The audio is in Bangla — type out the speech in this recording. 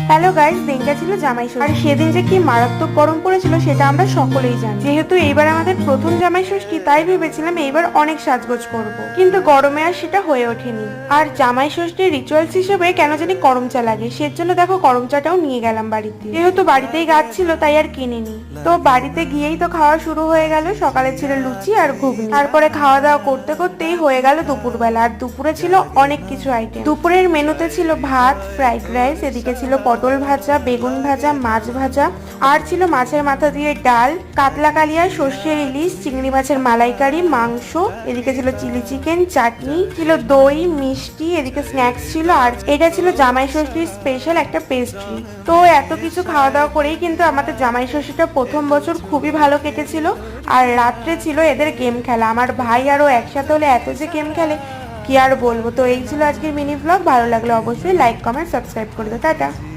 হ্যালো গাইস, দিনটা ছিল জামাই ষষ্ঠী। আর সেদিন যে কি মারাত্মক গরম পড়েছিল সেটা আমরা সকলেই জানি। যেহেতু এইবার আমাদের প্রথম জামাই ষষ্ঠী, তাই ভেবেছিলাম এইবার অনেক সাজগোজ করব, কিন্তু গরমে আর সেটা হয়ে ওঠেনি। আর জামাই ষষ্ঠীর রিচুয়ালস হিসেবে কেন জানি করম চা লাগে, সেজন্য দেখো করম চাটাও নিয়ে গেলাম বাড়িতে। যেহেতু বাড়িতেই গাছ ছিল তাই আর কিনিনি। তো বাড়িতে গিয়েই তো খাওয়া শুরু হয়ে গেল। সকালে ছিল লুচি আর ঘুগনি, তারপরে খাওয়া দাওয়া করতে করতেই হয়ে গেল দুপুরবেলা। আর দুপুরে ছিল অনেক কিছু আইটেম। দুপুরের মেনুতে ছিল ভাত, ফ্রাইড রাইস, এদিকে ছিল পটল ভাজা, বেগুন ভাজা, মাছ ভাজা, আর ছিল মাছের মাথা দিয়ে ডাল, কাতলা কালিয়া, সর্ষের ইলিশ, চিংড়ি মাছের মালাইকারি, মাংস, এদিকে ছিল চিলি চিকেন, চাটনি ছিল, দই, মিষ্টি, এদিকে স্ন্যাক্স ছিল, আর এটা ছিল জামাই ষষ্ঠীর স্পেশাল একটা পেস্ট্রি। তো এত কিছু খাওয়া দাওয়া করেই কিন্তু আমাদের জামাই ষষ্ঠীটা প্রথম বছর খুবই ভালো কেটেছিল। আর রাত্রে ছিল এদের গেম খেলা। আমার ভাই আরও একসাথে হলে এত যে গেম খেলে কি আর বলবো। তো এই ছিল আজকের মিনি ব্লগ। ভালো লাগলে অবশ্যই লাইক, কমেন্ট, সাবস্ক্রাইব করে দাও। টাটা।